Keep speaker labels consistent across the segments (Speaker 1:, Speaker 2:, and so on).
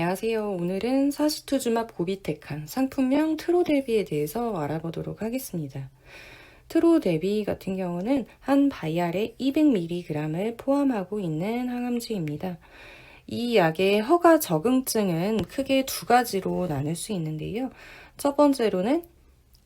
Speaker 1: 안녕하세요. 오늘은 사시투즈맙 고비테칸 상품명 트로데비에 대해서 알아보도록 하겠습니다. 트로데비 같은 경우는 한 바이알에 200mg을 포함하고 있는 항암제입니다. 이 약의 허가 적응증은 크게 두 가지로 나눌 수 있는데요. 첫 번째로는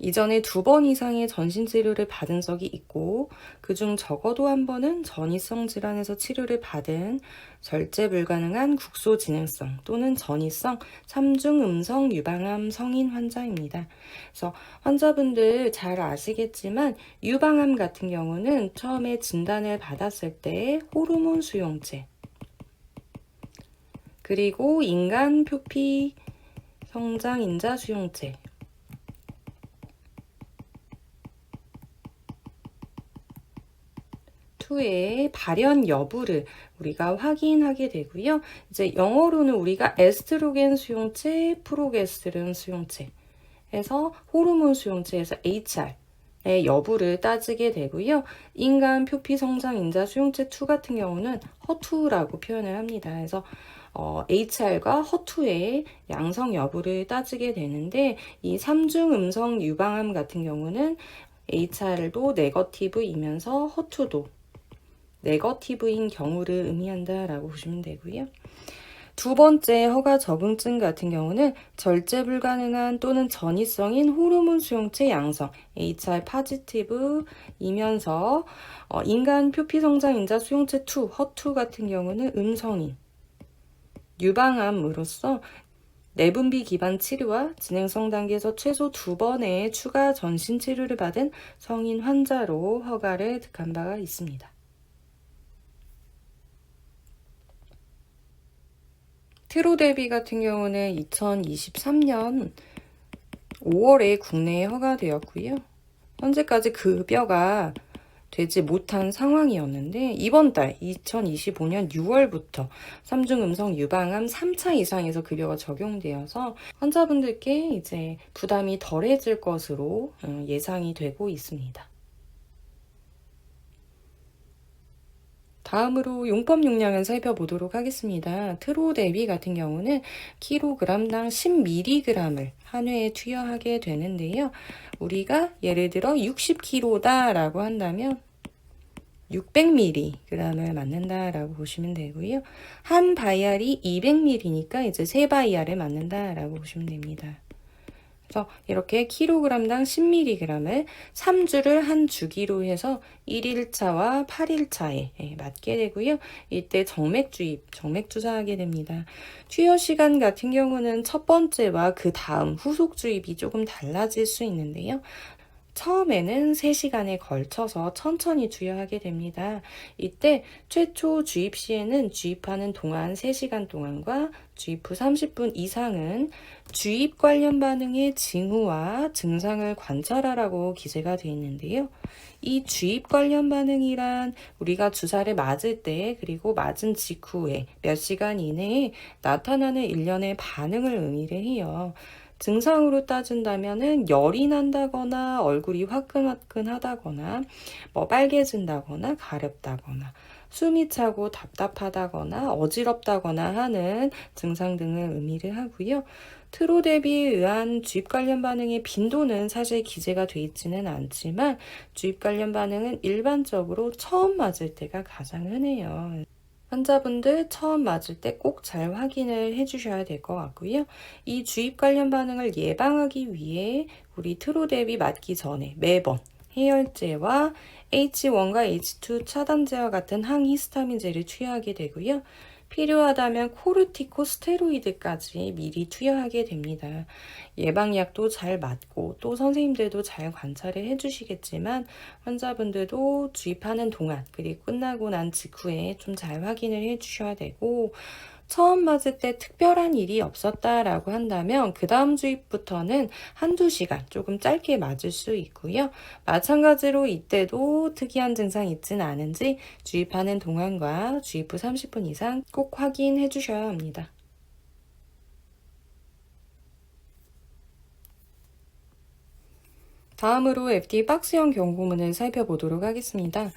Speaker 1: 이전에 2번 이상의 전신치료를 받은 적이 있고 그중 적어도 한 번은 전이성 질환에서 치료를 받은 절제 불가능한 국소진행성 또는 전이성 3중 음성 유방암 성인 환자입니다. 그래서 환자분들 잘 아시겠지만 유방암 같은 경우는 처음에 진단을 받았을 때 호르몬 수용체 그리고 인간 표피 성장 인자 수용체 후에 발현 여부를 우리가 확인하게 되고요. 이제 영어로는 우리가 에스트로겐 수용체, 프로게스테론 수용체 해서 호르몬 수용체에서 HR의 여부를 따지게 되고요. 인간 표피 성장 인자 수용체 2 같은 경우는 허투라고 표현을 합니다. 그래서 HR과 허투의 양성 여부를 따지게 되는데 이 3중 음성 유방암 같은 경우는 HR도 네거티브이면서 허투도 네거티브인 경우를 의미한다라고 보시면 되고요. 두 번째 허가 적응증 같은 경우는 절제 불가능한 또는 전이성인 호르몬 수용체 양성 HR 파지티브이면서 인간 표피 성장 인자 수용체 2 허2 같은 경우는 음성인 유방암으로서 내분비 기반 치료와 진행성 단계에서 최소 2번의 추가 전신 치료를 받은 성인 환자로 허가를 득한 바가 있습니다. 트로데비 같은 경우는 2023년 5월에 국내에 허가되었고요. 현재까지 급여가 되지 못한 상황이었는데 이번 달 2025년 6월부터 3중 음성 유방암 3차 이상에서 급여가 적용되어서 환자분들께 이제 부담이 덜해질 것으로 예상이 되고 있습니다. 다음으로 용법 용량을 살펴보도록 하겠습니다. 트로데비 같은 경우는 킬로그램당 10mg을 한 회에 투여하게 되는데요. 우리가 예를 들어 60kg다라고 한다면 600mg을 맞는다라고 보시면 되고요. 한 바이알이 200ml니까 이제 3바이알을 맞는다라고 보시면 됩니다. 그래서 이렇게 킬로그램당 10mg을 3주를 한 주기로 해서 1일차와 8일차에 맞게 되고요. 이때 정맥 주입, 정맥 주사하게 됩니다. 투여 시간 같은 경우는 첫 번째와 그 다음 후속 주입이 조금 달라질 수 있는데요. 처음에는 3시간에 걸쳐서 천천히 투여하게 됩니다. 이때 최초 주입 시에는 주입하는 동안 3시간 동안과 주입 후 30분 이상은 주입 관련 반응의 징후와 증상을 관찰하라고 기재가 되어 있는데요. 이 주입 관련 반응이란 우리가 주사를 맞을 때 그리고 맞은 직후에 몇 시간 이내에 나타나는 일련의 반응을 의미를 해요. 증상으로 따진다면은 열이 난다거나 얼굴이 화끈화끈하다거나 빨개진다거나 가렵다거나 숨이 차고 답답하다거나 어지럽다거나 하는 증상 등을 의미를 하고요. 트로데비에 의한 주입 관련 반응의 빈도는 사실 기재가 되어 있지는 않지만 주입 관련 반응은 일반적으로 처음 맞을 때가 가장 흔해요. 환자분들 처음 맞을 때 꼭 잘 확인을 해주셔야 될 것 같고요. 이 주입 관련 반응을 예방하기 위해 우리 트로데비 맞기 전에 매번 해열제와 H1과 H2 차단제와 같은 항히스타민제를 투여하게 되고요. 필요하다면 코르티코스테로이드까지 미리 투여하게 됩니다. 예방약도 잘 맞고 또 선생님들도 잘 관찰을 해주시겠지만 환자분들도 주입하는 동안 그리고 끝나고 난 직후에 좀 잘 확인을 해주셔야 되고 처음 맞을 때 특별한 일이 없었다라고 한다면 그 다음 주입부터는 한두 시간 조금 짧게 맞을 수 있고요. 마찬가지로 이때도 특이한 증상 있지는 않은지 주입하는 동안과 주입 후 30분 이상 꼭 확인해 주셔야 합니다. 다음으로 FDA 박스형 경고문을 살펴보도록 하겠습니다.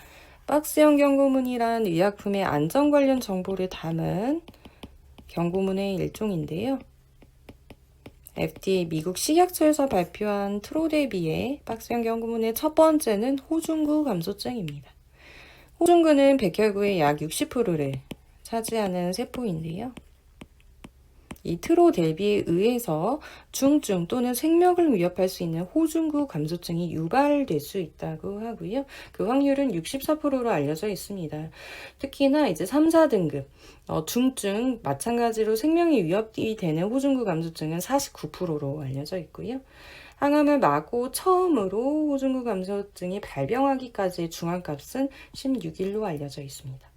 Speaker 1: 박스형 경고문이란 의약품의 안전 관련 정보를 담은 경고문의 일종인데요. FDA 미국 식약처에서 발표한 트로데비의 박스형 경고문의 첫 번째는 호중구 감소증입니다. 호중구는 백혈구의 약 60%를 차지하는 세포인데요. 이 트로데비에 의해서 중증 또는 생명을 위협할 수 있는 호중구 감소증이 유발될 수 있다고 하고요. 그 확률은 64%로 알려져 있습니다. 특히나 이제 3, 4등급 중증 마찬가지로 생명이 위협이 되는 호중구 감소증은 49%로 알려져 있고요. 항암을 맞고 처음으로 호중구 감소증이 발병하기까지의 중앙값은 16일로 알려져 있습니다.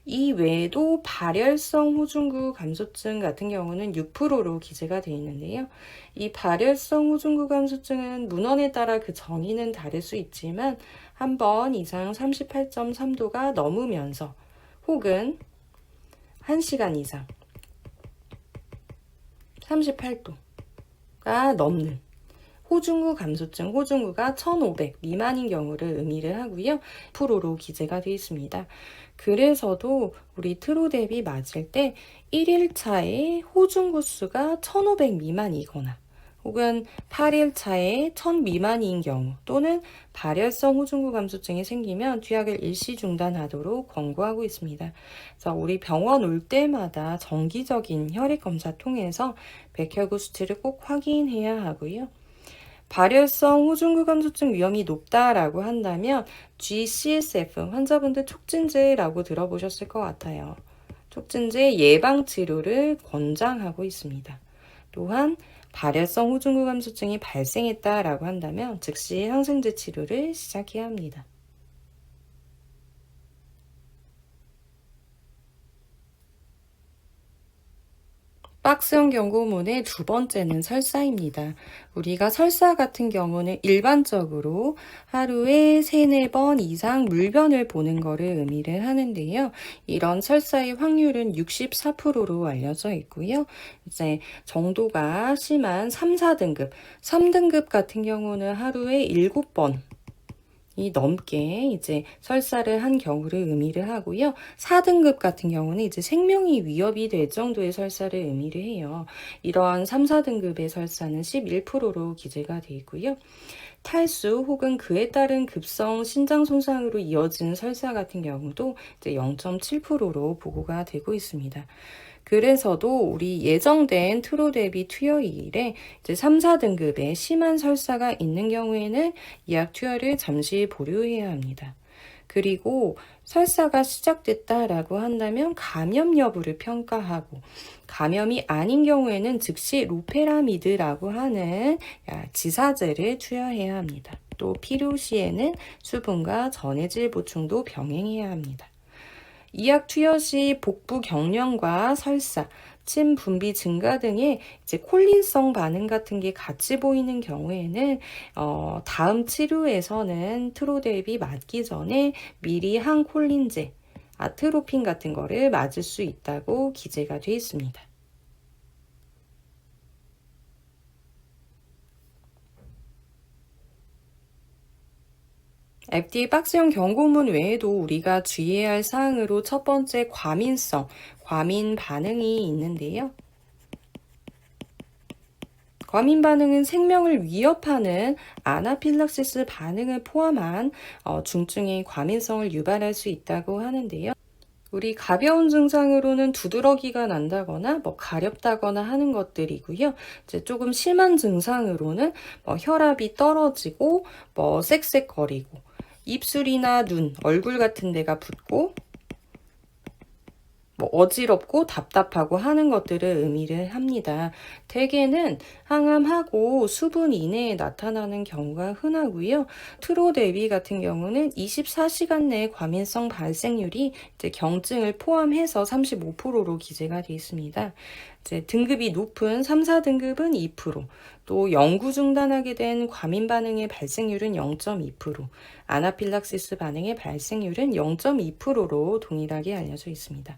Speaker 1: 이 외에도 발열성 호중구 감소증 같은 경우는 6%로 기재가 되어 있는데요. 이 발열성 호중구 감소증은 문헌에 따라 그 정의는 다를 수 있지만 한 번 이상 38.3도가 넘으면서 혹은 1시간 이상 38도가 넘는 호중구 감소증, 호중구가 1500 미만인 경우를 의미를 하고요. 프로로 기재가 되어 있습니다. 그래서도 우리 트로데비 맞을 때 1일차에 호중구 수가 1500 미만이거나 혹은 8일차에 1000 미만인 경우 또는 발열성 호중구 감소증이 생기면 투약을 일시 중단하도록 권고하고 있습니다. 그래서 우리 병원 올 때마다 정기적인 혈액 검사 통해서 백혈구 수치를 꼭 확인해야 하고요. 발열성 호중구 감소증 위험이 높다라고 한다면 G-CSF 환자분들 촉진제라고 들어보셨을 것 같아요. 촉진제 예방 치료를 권장하고 있습니다. 또한 발열성 호중구 감소증이 발생했다라고 한다면 즉시 항생제 치료를 시작해야 합니다. 박스형 경고문의 두 번째는 설사입니다. 우리가 설사 같은 경우는 일반적으로 하루에 3, 4번 이상 물변을 보는 거를 의미를 하는데요. 이런 설사의 확률은 64%로 알려져 있고요. 이제 정도가 심한 3, 4등급, 3등급 같은 경우는 하루에 7번 이 넘게 이제 설사를 한 경우를 의미를 하고요. 4등급 같은 경우는 이제 생명이 위협이 될 정도의 설사를 의미를 해요. 이러한 3, 4등급의 설사는 11%로 기재가 되어 있고요. 탈수 혹은 그에 따른 급성 신장 손상으로 이어진 설사 같은 경우도 이제 0.7%로 보고가 되고 있습니다. 그래서도 우리 예정된 트로데비 투여일에 이제 3, 4등급의 심한 설사가 있는 경우에는 예약 투여를 잠시 보류해야 합니다. 그리고 설사가 시작됐다라고 한다면 감염 여부를 평가하고 감염이 아닌 경우에는 즉시 로페라미드라고 하는 지사제를 투여해야 합니다. 또 필요시에는 수분과 전해질 보충도 병행해야 합니다. 이약 투여 시 복부 경련과 설사, 침 분비 증가 등의 이제 콜린성 반응 같은 게 같이 보이는 경우에는 다음 치료에서는 트로데비 맞기 전에 미리 항콜린제, 아트로핀 같은 거를 맞을 수 있다고 기재가 되어 있습니다. FDA 박스형 경고문 외에도 우리가 주의해야 할 사항으로 첫 번째 과민성, 과민 반응이 있는데요. 과민 반응은 생명을 위협하는 아나필락시스 반응을 포함한 중증의 과민성을 유발할 수 있다고 하는데요. 우리 가벼운 증상으로는 두드러기가 난다거나 가렵다거나 하는 것들이고요. 이제 조금 심한 증상으로는 혈압이 떨어지고 쌕쌕거리고 입술이나 눈, 얼굴 같은 데가 붓고 어지럽고 답답하고 하는 것들을 의미를 합니다. 대개는 항암하고 수분 이내에 나타나는 경우가 흔하고요. 트로데비 같은 경우는 24시간 내 과민성 발생률이 이제 경증을 포함해서 35%로 기재가 되어 있습니다. 이제 등급이 높은 3, 4등급은 2%, 또 영구 중단하게 된 과민 반응의 발생률은 0.2%, 아나필락시스 반응의 발생률은 0.2%로 동일하게 알려져 있습니다.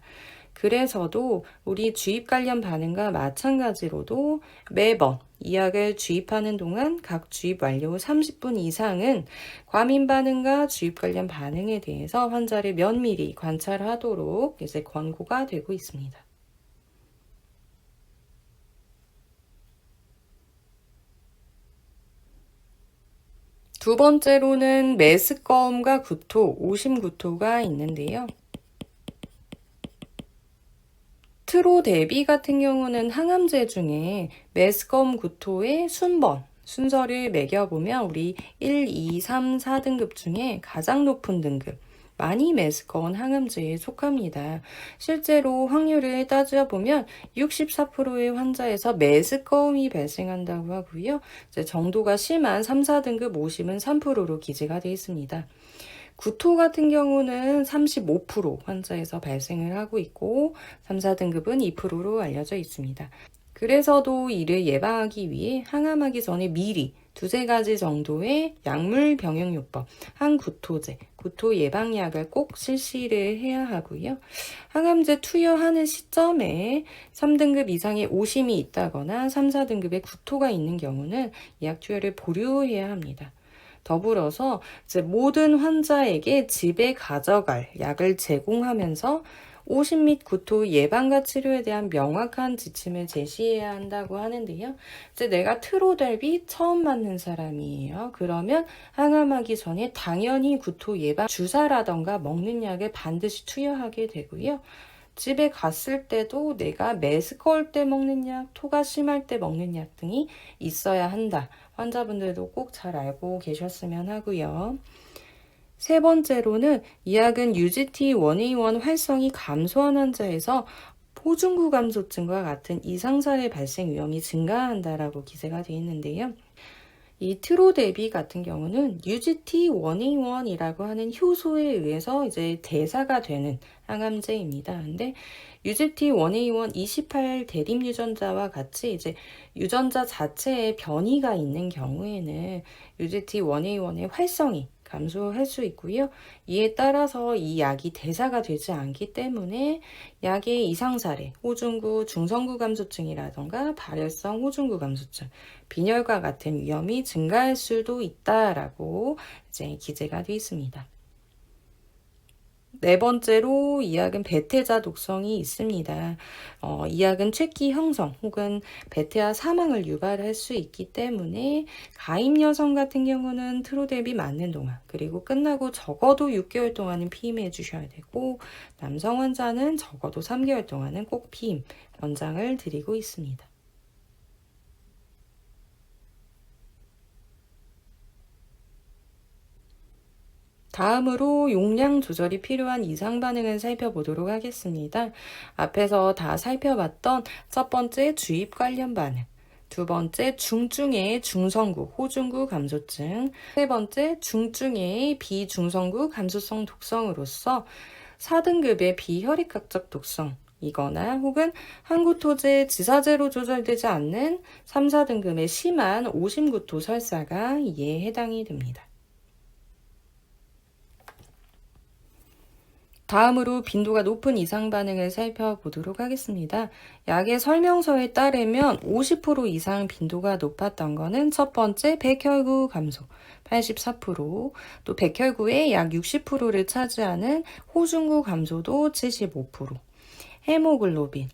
Speaker 1: 그래서도 우리 주입 관련 반응과 마찬가지로도 매번 이 약을 주입하는 동안 각 주입 완료 후 30분 이상은 과민 반응과 주입 관련 반응에 대해서 환자를 면밀히 관찰하도록 이제 권고가 되고 있습니다. 두 번째로는 메스꺼움과 구토, 오심구토가 있는데요. 트로 대비 같은 경우는 항암제 중에 메스꺼움 구토의 순서를 매겨보면 우리 1, 2, 3, 4등급 중에 가장 높은 등급, 많이 메스꺼운 항암제에 속합니다. 실제로 확률을 따져보면 64%의 환자에서 메스꺼움이 발생한다고 하고요. 정도가 심한 3, 4등급 오심은 3%로 기재가 되어 있습니다. 구토 같은 경우는 35% 환자에서 발생을 하고 있고 3, 4등급은 2%로 알려져 있습니다. 그래서도 이를 예방하기 위해 항암하기 전에 미리 두세 가지 정도의 약물 병행요법, 항구토제, 구토 예방약을 꼭 실시를 해야 하고요. 항암제 투여하는 시점에 3등급 이상의 오심이 있다거나 3, 4등급의 구토가 있는 경우는 약 투여를 보류해야 합니다. 더불어서 모든 환자에게 집에 가져갈 약을 제공하면서 오심 및 구토 예방과 치료에 대한 명확한 지침을 제시해야 한다고 하는데요. 내가 트로델비 처음 맞는 사람이에요. 그러면 항암하기 전에 당연히 구토 예방 주사라던가 먹는 약을 반드시 투여하게 되고요. 집에 갔을 때도 내가 메스꺼울 때 먹는 약, 토가 심할 때 먹는 약 등이 있어야 한다. 환자분들도 꼭 잘 알고 계셨으면 하고요. 세 번째로는 이 약은 UGT1A1 활성이 감소한 환자에서 호중구 감소증과 같은 이상사례 발생 위험이 증가한다라고 기재가 되어 있는데요. 이 트로데비 같은 경우는 UGT1A1이라고 하는 효소에 의해서 대사가 되는 항암제입니다. 근데 UGT1A1 28 대립 유전자와 같이 유전자 자체에 변이가 있는 경우에는 UGT1A1의 활성이 감소할 수 있고요. 이에 따라서 이 약이 대사가 되지 않기 때문에 약의 이상사례, 호중구, 중성구 감소증이라던가 발열성 호중구 감소증, 빈혈과 같은 위험이 증가할 수도 있다라고 기재가 되어 있습니다. 네 번째로 이 약은 배태자 독성이 있습니다. 이 약은 쇠기 형성 혹은 배태아 사망을 유발할 수 있기 때문에 가임 여성 같은 경우는 트로데비 맞는 동안 그리고 끝나고 적어도 6개월 동안은 피임해 주셔야 되고 남성 환자는 적어도 3개월 동안은 꼭 피임 권장을 드리고 있습니다. 다음으로 용량 조절이 필요한 이상 반응을 살펴보도록 하겠습니다. 앞에서 다 살펴봤던 첫 번째 주입 관련 반응, 두 번째 중증의 중성구, 호중구 감소증, 세 번째 중증의 비중성구 감소성 독성으로서 4등급의 비혈액학적 독성, 이거나 혹은 항구토제 지사제로 조절되지 않는 3, 4등급의 심한 오심구토 설사가 이에 해당이 됩니다. 다음으로 빈도가 높은 이상 반응을 살펴보도록 하겠습니다. 약의 설명서에 따르면 50% 이상 빈도가 높았던 것은 첫 번째 백혈구 감소 84%, 또 백혈구의 약 60%를 차지하는 호중구 감소도 75%, 헤모글로빈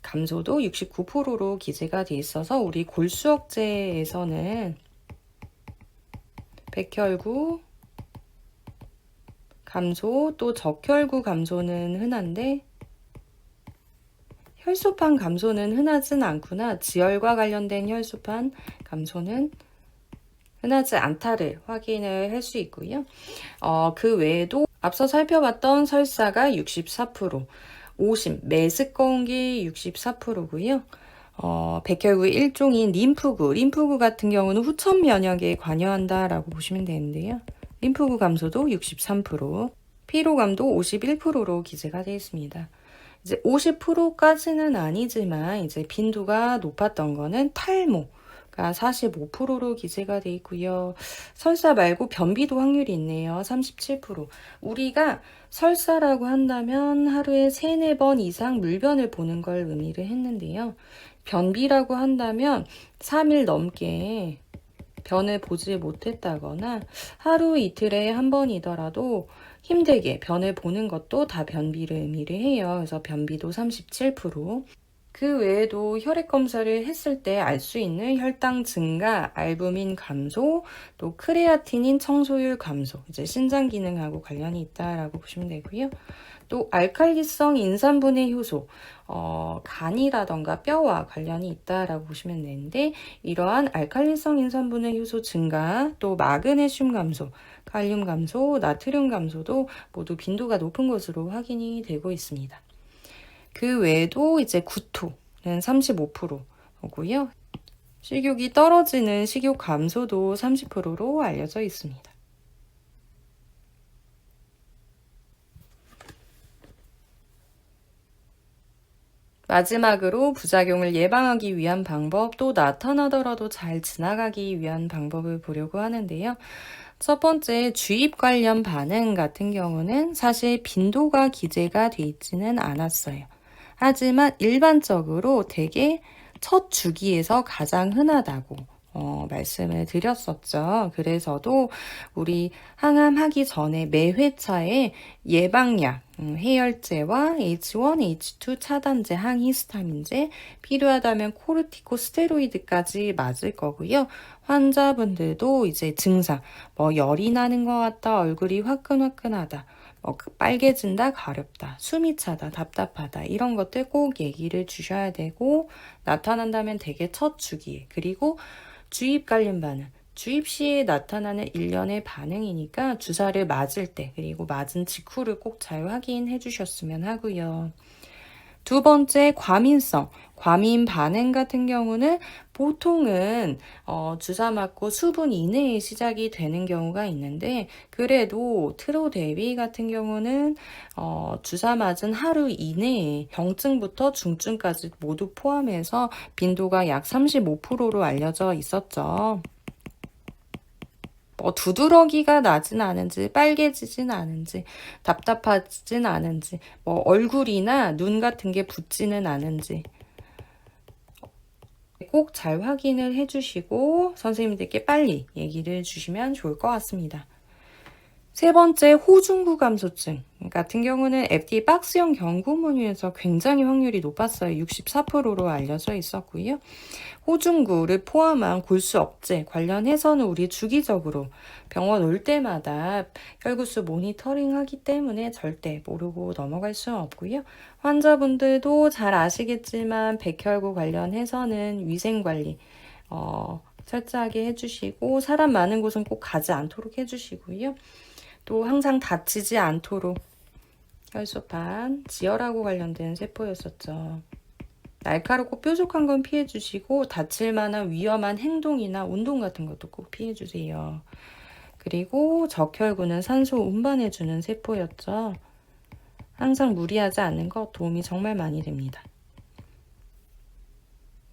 Speaker 1: 감소도 69%로 기재가 돼 있어서 우리 골수억제에서는 백혈구 감소, 또 적혈구 감소는 흔한데 혈소판 감소는 흔하진 않구나. 지혈과 관련된 혈소판 감소는 흔하지 않다를 확인을 할 수 있고요. 그 외에도 앞서 살펴봤던 설사가 64%, 오심, 메스꺼운 게 64%고요. 백혈구의 일종인 림프구 같은 경우는 후천 면역에 관여한다라고 보시면 되는데요. 림프구 감소도 63%, 피로감도 51%로 기재가 되어 있습니다. 50%까지는 아니지만 빈도가 높았던 거는 탈모가 45%로 기재가 되어 있고요. 설사 말고 변비도 확률이 있네요. 37%. 우리가 설사라고 한다면 하루에 3, 4번 이상 물변을 보는 걸 의미를 했는데요. 변비라고 한다면 3일 넘게 변을 보지 못했다거나 하루 이틀에 한 번이더라도 힘들게 변을 보는 것도 다 변비를 의미를 해요. 그래서 변비도 37%. 그 외에도 혈액 검사를 했을 때 알 수 있는 혈당 증가, 알부민 감소, 또 크레아티닌 청소율 감소, 이제 신장 기능하고 관련이 있다라고 보시면 되고요. 또 알칼리성 인산분해 효소, 간이라던가 뼈와 관련이 있다라고 보시면 되는데, 이러한 알칼리성 인산분해 효소 증가, 또 마그네슘 감소, 칼륨 감소, 나트륨 감소도 모두 빈도가 높은 것으로 확인이 되고 있습니다. 그 외에도 이제 구토는 35%고요. 식욕이 떨어지는 식욕 감소도 30%로 알려져 있습니다. 마지막으로 부작용을 예방하기 위한 방법, 또 나타나더라도 잘 지나가기 위한 방법을 보려고 하는데요. 첫 번째, 주입 관련 반응 같은 경우는 사실 빈도가 기재가 돼 있지는 않았어요. 하지만 일반적으로 대개 첫 주기에서 가장 흔하다고 말씀을 드렸었죠. 그래서도 우리 항암하기 전에 매 회차에 예방약, 해열제와 H1, H2 차단제, 항히스타민제, 필요하다면 코르티코스테로이드까지 맞을 거고요. 환자분들도 이제 증상, 열이 나는 것 같다, 얼굴이 화끈화끈하다, 빨개진다, 가렵다, 숨이 차다, 답답하다, 이런 것들 꼭 얘기를 주셔야 되고, 나타난다면 대개 첫 주기에, 그리고 주입 관련 반응, 주입 시에 나타나는 일련의 반응이니까 주사를 맞을 때, 그리고 맞은 직후를 꼭 잘 확인해 주셨으면 하고요. 두 번째, 과민성. 과민 반응 같은 경우는 보통은 주사 맞고 수분 이내에 시작이 되는 경우가 있는데, 그래도 트로데비 같은 경우는 주사 맞은 하루 이내에 경증부터 중증까지 모두 포함해서 빈도가 약 35%로 알려져 있었죠. 두드러기가 나진 않은지, 빨개지진 않은지, 답답하진 않은지, 얼굴이나 눈 같은 게 붓지는 않은지 꼭 잘 확인을 해주시고 선생님들께 빨리 얘기를 주시면 좋을 것 같습니다. 세 번째, 호중구 감소증 같은 경우는 FDA 박스형 경구문의에서 굉장히 확률이 높았어요. 64%로 알려져 있었고요. 호중구를 포함한 골수 억제 관련해서는 우리 주기적으로 병원 올 때마다 혈구수 모니터링 하기 때문에 절대 모르고 넘어갈 수는 없고요. 환자분들도 잘 아시겠지만 백혈구 관련해서는 위생관리 철저하게 해주시고, 사람 많은 곳은 꼭 가지 않도록 해주시고요. 또 항상 다치지 않도록, 혈소판, 지혈하고 관련된 세포였었죠. 날카롭고 뾰족한 건 피해주시고, 다칠 만한 위험한 행동이나 운동 같은 것도 꼭 피해주세요. 그리고 적혈구는 산소 운반해주는 세포였죠. 항상 무리하지 않는 것 도움이 정말 많이 됩니다.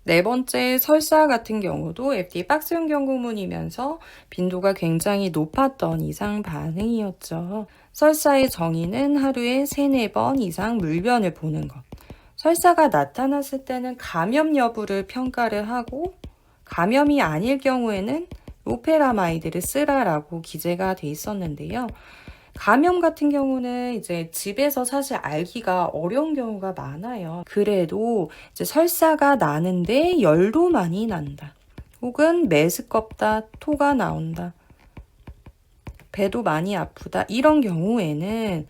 Speaker 1: 네 번째, 설사 같은 경우도 FDA 박스형 경고문이면서 빈도가 굉장히 높았던 이상 반응이었죠. 설사의 정의는 하루에 3, 4번 이상 물변을 보는 것. 설사가 나타났을 때는 감염 여부를 평가를 하고, 감염이 아닐 경우에는 로페라마이드를 쓰라라고 기재가 돼 있었는데요. 감염 같은 경우는 이제 집에서 사실 알기가 어려운 경우가 많아요. 그래도 이제 설사가 나는데 열도 많이 난다, 혹은 메스껍다, 토가 나온다, 배도 많이 아프다, 이런 경우에는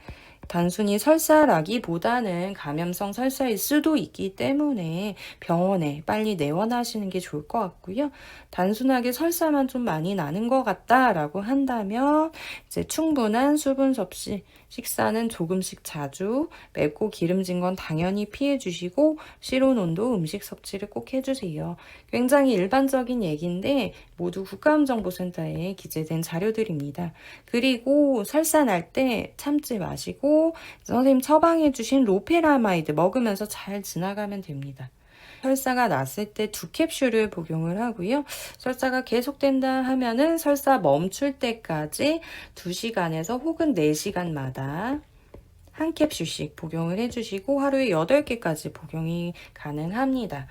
Speaker 1: 단순히 설사라기보다는 감염성 설사일 수도 있기 때문에 병원에 빨리 내원하시는 게 좋을 것 같고요. 단순하게 설사만 좀 많이 나는 것 같다라고 한다면 이제 충분한 수분 섭취, 식사는 조금씩 자주, 맵고 기름진 건 당연히 피해 주시고 실온 온도 음식 섭취를 꼭 해주세요. 굉장히 일반적인 얘기인데 모두 국가암정보센터에 기재된 자료들입니다. 그리고 설사 날 때 참지 마시고 선생님 처방해 주신 로페라마이드 먹으면서 잘 지나가면 됩니다. 설사가 났을 때 2캡슐을 복용을 하고요. 설사가 계속된다 하면은 설사 멈출 때까지 2시간에서 혹은 4시간마다 한 캡슐씩 복용을 해주시고 하루에 8개까지 복용이 가능합니다.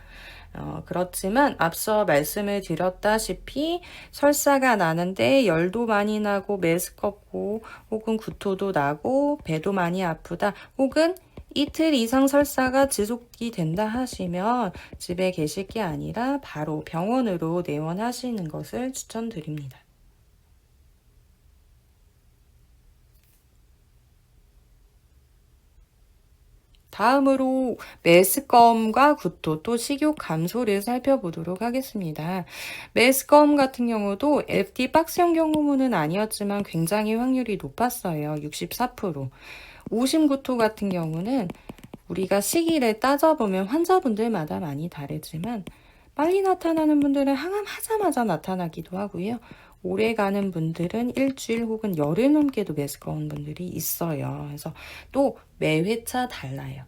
Speaker 1: 그렇지만 앞서 말씀을 드렸다시피 설사가 나는데 열도 많이 나고 메스껍고 혹은 구토도 나고 배도 많이 아프다, 혹은 이틀 이상 설사가 지속이 된다 하시면 집에 계실 게 아니라 바로 병원으로 내원하시는 것을 추천드립니다. 다음으로 메스꺼움과 구토 또 식욕 감소를 살펴보도록 하겠습니다. 메스꺼움 같은 경우도 FT 박스형 경우는 아니었지만 굉장히 확률이 높았어요. 64%. 오심구토 같은 경우는 우리가 시기를 따져보면 환자분들마다 많이 다르지만 빨리 나타나는 분들은 항암하자마자 나타나기도 하고요. 오래 가는 분들은 일주일 혹은 열흘 넘게도 메스꺼운 분들이 있어요. 그래서 또 매 회차 달라요.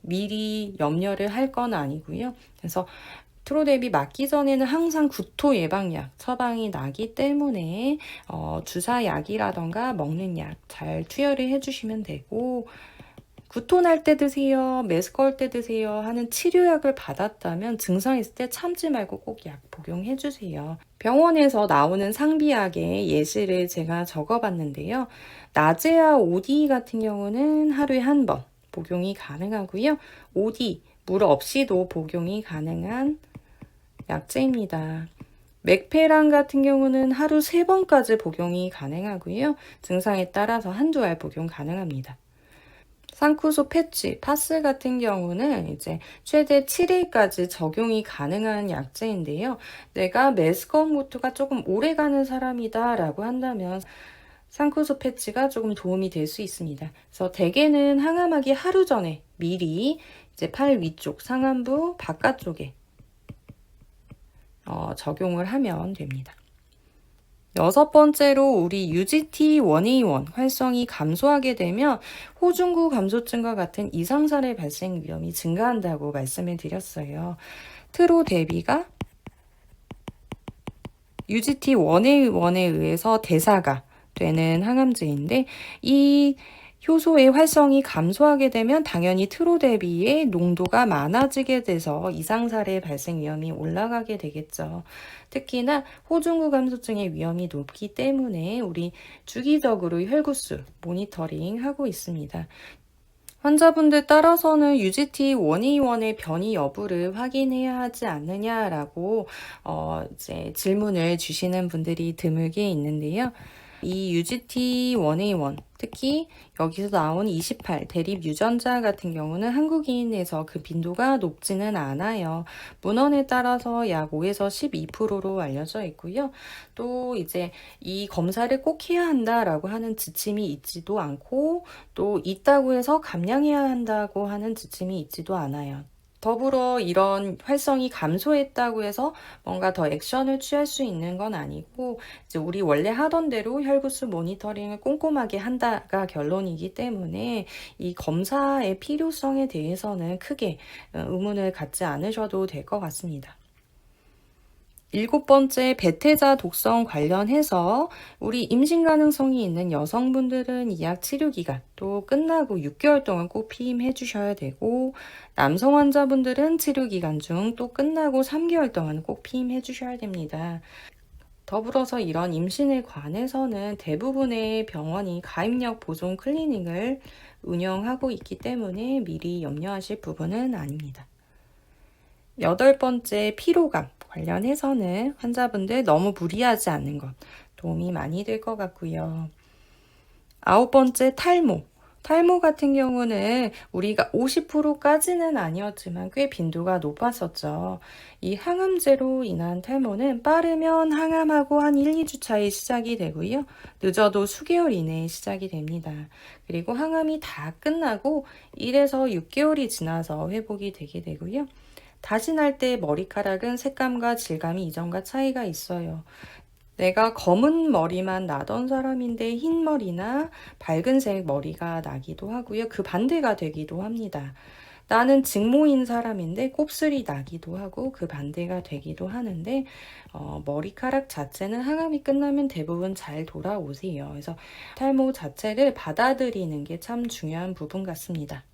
Speaker 1: 미리 염려를 할 건 아니고요. 그래서 트로데비 맞기 전에는 항상 구토 예방약 처방이 나기 때문에 주사약이라던가 먹는 약 잘 투여를 해주시면 되고, 구토 날 때 드세요, 메스꺼울 때 드세요 하는 치료약을 받았다면 증상 있을 때 참지 말고 꼭 약 복용해 주세요. 병원에서 나오는 상비약의 예시를 제가 적어봤는데요. 나제아 OD 같은 경우는 하루에 한 번 복용이 가능하고요. OD 물 없이도 복용이 가능한 약제입니다. 맥페란 같은 경우는 하루 3번까지 복용이 가능하고요. 증상에 따라서 한두 알 복용 가능합니다. 상쿠소 패치, 파스 같은 경우는 이제 최대 7일까지 적용이 가능한 약제인데요. 내가 메스꺼움구토가 조금 오래 가는 사람이다 라고 한다면 상쿠소 패치가 조금 도움이 될 수 있습니다. 그래서 대개는 항암하기 하루 전에 미리 이제 팔 위쪽, 상안부 바깥쪽에 적용을 하면 됩니다. 6번째로 우리 UGT1A1 활성이 감소하게 되면 호중구 감소증과 같은 이상살의 발생 위험이 증가한다고 말씀을 드렸어요. 트로 대비가 UGT1A1에 의해서 대사가 되는 항암제인데, 이 효소의 활성이 감소하게 되면 당연히 트로 대비의 농도가 많아지게 돼서 이상살의 발생 위험이 올라가게 되겠죠. 특히나 호중구 감소증의 위험이 높기 때문에 우리 주기적으로 혈구수 모니터링 하고 있습니다. 환자분들 따라서는 UGT1A1의 변이 여부를 확인해야 하지 않느냐라고 이제 질문을 주시는 분들이 드물게 있는데요. 이 UGT1A1, 특히 여기서 나온 28 대립 유전자 같은 경우는 한국인에서 그 빈도가 높지는 않아요. 문헌에 따라서 약 5에서 12%로 알려져 있고요. 또 이제 이 검사를 꼭 해야 한다라고 하는 지침이 있지도 않고, 또 있다고 해서 감량해야 한다고 하는 지침이 있지도 않아요. 더불어 이런 활성이 감소했다고 해서 뭔가 더 액션을 취할 수 있는 건 아니고, 이제 우리 원래 하던 대로 혈구수 모니터링을 꼼꼼하게 한다가 결론이기 때문에 이 검사의 필요성에 대해서는 크게 의문을 갖지 않으셔도 될 것 같습니다. 7번째, 배태자 독성 관련해서 우리 임신 가능성이 있는 여성분들은 이 약 치료 기간 또 끝나고 6개월 동안 꼭 피임해 주셔야 되고, 남성 환자분들은 치료 기간 중 또 끝나고 3개월 동안 꼭 피임해 주셔야 됩니다. 더불어서 이런 임신에 관해서는 대부분의 병원이 가입력 보존 클리닉을 운영하고 있기 때문에 미리 염려하실 부분은 아닙니다. 8번째, 피로감 관련해서는 환자분들 너무 무리하지 않는 것 도움이 많이 될 것 같고요. 9번째, 탈모 같은 경우는 우리가 50%까지는 아니었지만 꽤 빈도가 높았었죠. 이 항암제로 인한 탈모는 빠르면 항암하고 한 1, 2주 차에 시작이 되고요. 늦어도 수개월 이내에 시작이 됩니다. 그리고 항암이 다 끝나고 1에서 6개월이 지나서 회복이 되게 되고요. 다시 날 때 머리카락은 색감과 질감이 이전과 차이가 있어요. 내가 검은 머리만 나던 사람인데 흰 머리나 밝은색 머리가 나기도 하고요. 그 반대가 되기도 합니다. 나는 직모인 사람인데 곱슬이 나기도 하고 그 반대가 되기도 하는데, 머리카락 자체는 항암이 끝나면 대부분 잘 돌아오세요. 그래서 탈모 자체를 받아들이는 게 참 중요한 부분 같습니다.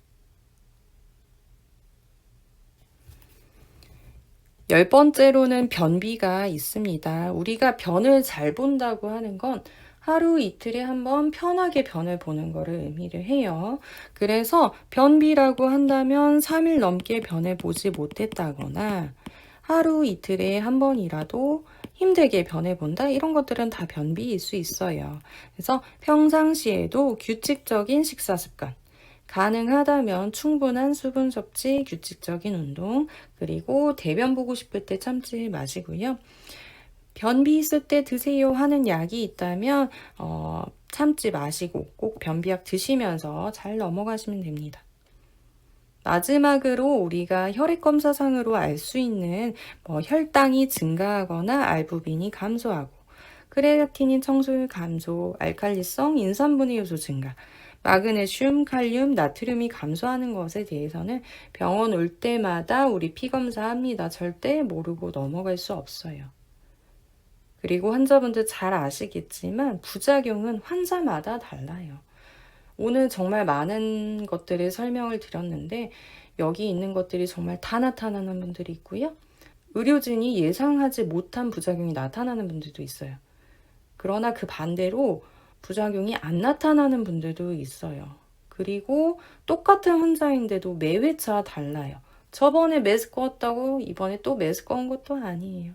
Speaker 1: 10번째로는 변비가 있습니다. 우리가 변을 잘 본다고 하는 건 하루 이틀에 한번 편하게 변을 보는 거를 의미를 해요. 그래서 변비라고 한다면 3일 넘게 변을 보지 못했다거나 하루 이틀에 한 번이라도 힘들게 변을 본다, 이런 것들은 다 변비일 수 있어요. 그래서 평상시에도 규칙적인 식사 습관, 가능하다면 충분한 수분 섭취, 규칙적인 운동, 그리고 대변 보고 싶을 때 참지 마시고요. 변비 있을 때 드세요 하는 약이 있다면 참지 마시고 꼭 변비약 드시면서 잘 넘어가시면 됩니다. 마지막으로 우리가 혈액검사상으로 알 수 있는 혈당이 증가하거나 알부빈이 감소하고 크레아티닌 청소율 감소, 알칼리성 인산분해 요소 증가, 마그네슘, 칼륨, 나트륨이 감소하는 것에 대해서는 병원 올 때마다 우리 피검사합니다. 절대 모르고 넘어갈 수 없어요. 그리고 환자분들 잘 아시겠지만 부작용은 환자마다 달라요. 오늘 정말 많은 것들을 설명을 드렸는데 여기 있는 것들이 정말 다 나타나는 분들이 있고요. 의료진이 예상하지 못한 부작용이 나타나는 분들도 있어요. 그러나 그 반대로 부작용이 안 나타나는 분들도 있어요. 그리고 똑같은 환자인데도 매 회차 달라요. 저번에 메스 꺼었다고 이번에 또 메스 꺼온 것도 아니에요.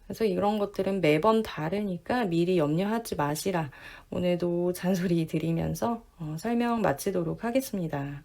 Speaker 1: 그래서 이런 것들은 매번 다르니까 미리 염려하지 마시라. 오늘도 잔소리 드리면서 설명 마치도록 하겠습니다.